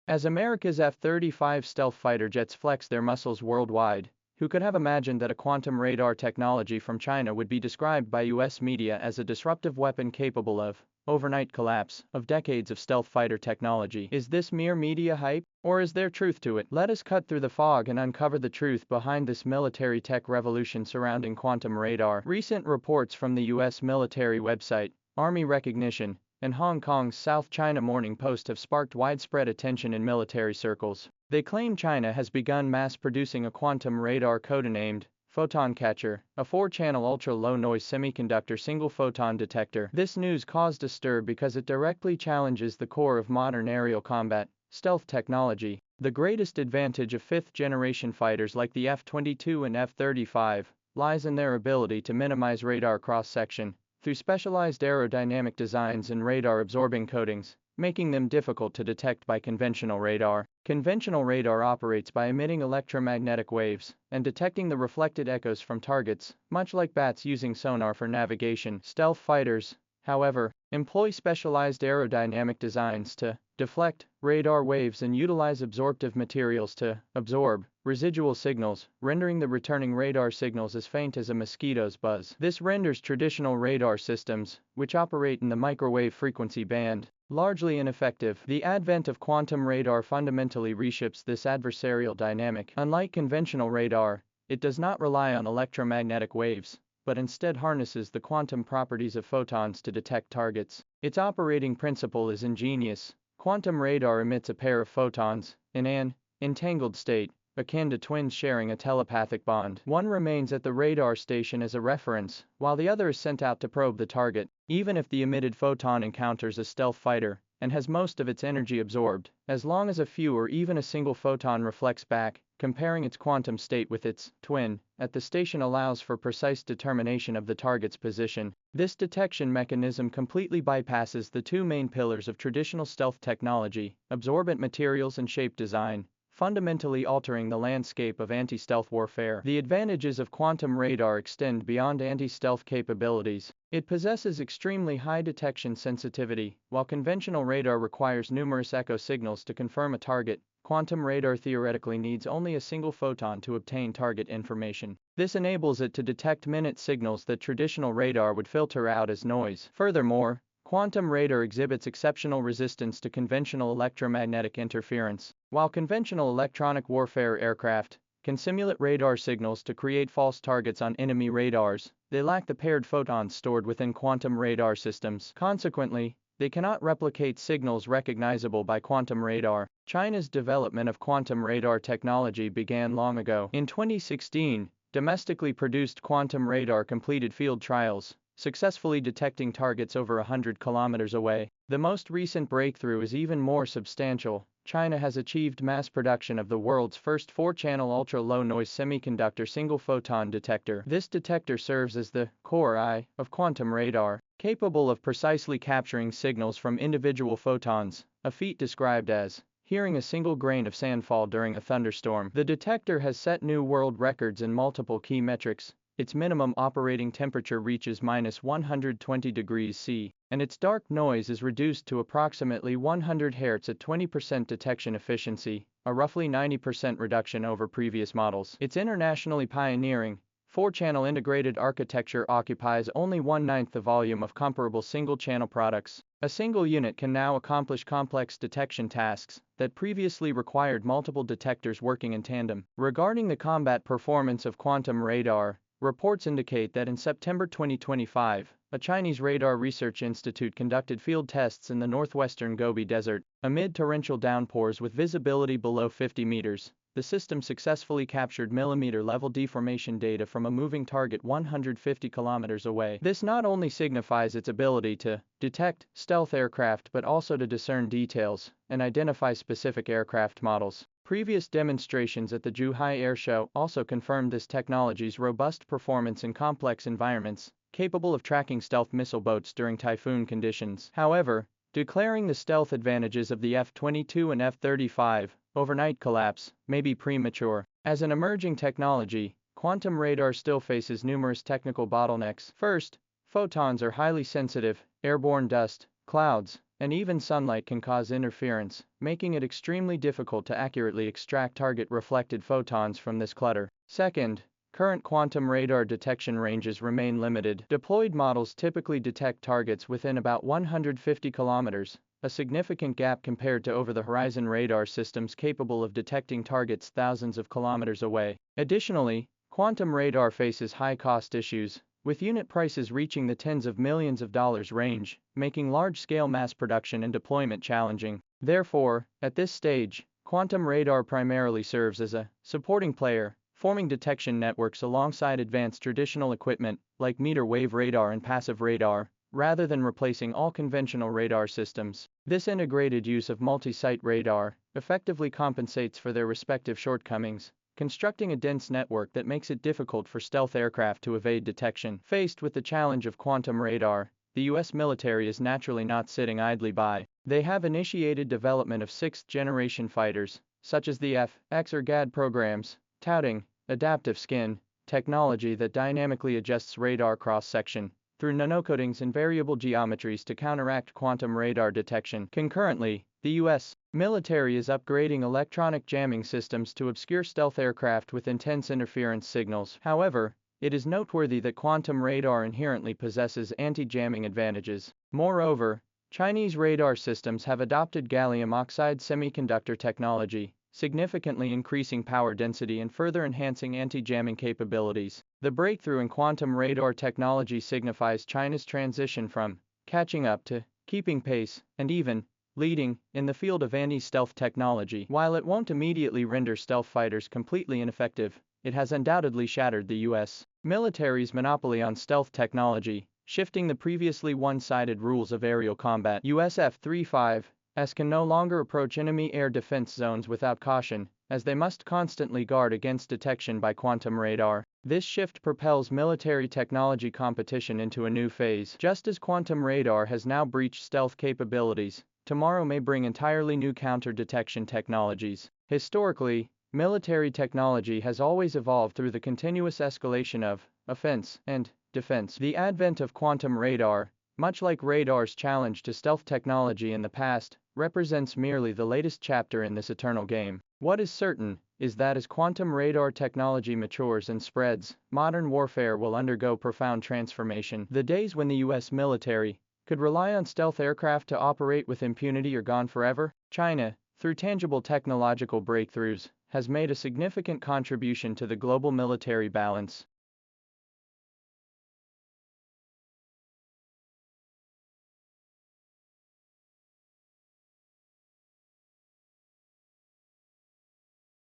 As America's F-35 stealth fighter jets flex their muscles worldwide, who could have imagined that a quantum radar technology from China would be described by US media as a disruptive weapon capable of overnight collapse of decades of stealth fighter technology? Is this mere media hype, or is there truth to it? Let us cut through the fog and uncover the truth behind this military tech revolution surrounding quantum radar. Recent reports from the US military website, Army Recognition, and Hong Kong's South China Morning Post have sparked widespread attention in military circles. They claim China has begun mass-producing a quantum radar codenamed Photon Catcher, a 4-channel ultra-low-noise semiconductor single-photon detector. This news caused a stir because it directly challenges the core of modern aerial combat, stealth technology. The greatest advantage of fifth-generation fighters like the F-22 and F-35 lies in their ability to minimize radar cross-section through specialized aerodynamic designs and radar-absorbing coatings, making them difficult to detect by conventional radar. Conventional radar operates by emitting electromagnetic waves and detecting the reflected echoes from targets, much like bats using sonar for navigation. Stealth fighters, however, employ specialized aerodynamic designs to deflect radar waves and utilize absorptive materials to absorb residual signals, rendering the returning radar signals as faint as a mosquito's buzz. This renders traditional radar systems, which operate in the microwave frequency band, largely ineffective. The advent of quantum radar fundamentally reshapes this adversarial dynamic. Unlike conventional radar, it does not rely on electromagnetic waves, but instead harnesses the quantum properties of photons to detect targets. Its operating principle is ingenious. Quantum radar emits a pair of photons in an entangled state, akin to twins sharing a telepathic bond. One remains at the radar station as a reference, while the other is sent out to probe the target. Even if the emitted photon encounters a stealth fighter and has most of its energy absorbed, as long as a few or even a single photon reflects back, comparing its quantum state with its twin at the station allows for precise determination of the target's position. This detection mechanism completely bypasses the two main pillars of traditional stealth technology, absorbent materials and shape design, fundamentally altering the landscape of anti-stealth warfare. The advantages of quantum radar extend beyond anti-stealth capabilities. It possesses extremely high detection sensitivity. While conventional radar requires numerous echo signals to confirm a target, quantum radar theoretically needs only a single photon to obtain target information. This enables it to detect minute signals that traditional radar would filter out as noise. Furthermore, quantum radar exhibits exceptional resistance to conventional electromagnetic interference. While conventional electronic warfare aircraft can simulate radar signals to create false targets on enemy radars, they lack the paired photons stored within quantum radar systems. Consequently, they cannot replicate signals recognizable by quantum radar. China's development of quantum radar technology began long ago. In 2016, domestically produced quantum radar completed field trials, successfully detecting targets over 100 kilometers away. The most recent breakthrough is even more substantial. China has achieved mass production of the world's first 4-channel ultra-low-noise semiconductor single-photon detector. This detector serves as the core eye of quantum radar, capable of precisely capturing signals from individual photons, a feat described as hearing a single grain of sand fall during a thunderstorm. The detector has set new world records in multiple key metrics. Its minimum operating temperature reaches -120 degrees C, and its dark noise is reduced to approximately 100 Hz at 20% detection efficiency, a roughly 90% reduction over previous models. Its internationally pioneering 4-channel integrated architecture occupies only 1/9 the volume of comparable single-channel products. A single unit can now accomplish complex detection tasks that previously required multiple detectors working in tandem. Regarding the combat performance of quantum radar, reports indicate that in September 2025, a Chinese radar research institute conducted field tests in the northwestern Gobi Desert. Amid torrential downpours with visibility below 50 meters, the system successfully captured millimeter-level deformation data from a moving target 150 kilometers away. This not only signifies its ability to detect stealth aircraft but also to discern details and identify specific aircraft models. Previous demonstrations at the Zhuhai Air Show also confirmed this technology's robust performance in complex environments, capable of tracking stealth missile boats during typhoon conditions. However, declaring the stealth advantages of the F-22 and F-35 overnight collapse may be premature. As an emerging technology, quantum radar still faces numerous technical bottlenecks. First, photons are highly sensitive. Airborne dust, clouds, and even sunlight can cause interference, making it extremely difficult to accurately extract target reflected photons from this clutter. Second, current quantum radar detection ranges remain limited. Deployed models typically detect targets within about 150 kilometers, a significant gap compared to over-the-horizon radar systems capable of detecting targets thousands of kilometers away. Additionally, quantum radar faces high-cost issues, with unit prices reaching the tens of millions of dollars range, making large-scale mass production and deployment challenging. Therefore, at this stage, quantum radar primarily serves as a supporting player, forming detection networks alongside advanced traditional equipment like meter-wave radar and passive radar, rather than replacing all conventional radar systems. This integrated use of multi-site radar effectively compensates for their respective shortcomings, constructing a dense network that makes it difficult for stealth aircraft to evade detection. Faced with the challenge of quantum radar, the US military is naturally not sitting idly by. They have initiated development of sixth-generation fighters, such as the F-X or GAD programs, touting adaptive skin technology that dynamically adjusts radar cross-section through nanocoatings and variable geometries to counteract quantum radar detection. Concurrently, the US military is upgrading electronic jamming systems to obscure stealth aircraft with intense interference signals. However, it is noteworthy that quantum radar inherently possesses anti-jamming advantages. Moreover, Chinese radar systems have adopted gallium oxide semiconductor technology, significantly increasing power density and further enhancing anti-jamming capabilities. The breakthrough in quantum radar technology signifies China's transition from catching up to keeping pace, and even leading in the field of anti-stealth technology. While it won't immediately render stealth fighters completely ineffective, it has undoubtedly shattered the US military's monopoly on stealth technology, shifting the previously one-sided rules of aerial combat. US F-35 can no longer approach enemy air defense zones without caution, as they must constantly guard against detection by quantum radar. This shift propels military technology competition into a new phase. Just as quantum radar has now breached stealth capabilities, tomorrow may bring entirely new counter-detection technologies. Historically, military technology has always evolved through the continuous escalation of offense and defense. The advent of quantum radar, much like radar's challenge to stealth technology in the past, represents merely the latest chapter in this eternal game. What is certain is that as quantum radar technology matures and spreads, modern warfare will undergo profound transformation. The days when the US military could rely on stealth aircraft to operate with impunity are gone forever. China, through tangible technological breakthroughs, has made a significant contribution to the global military balance,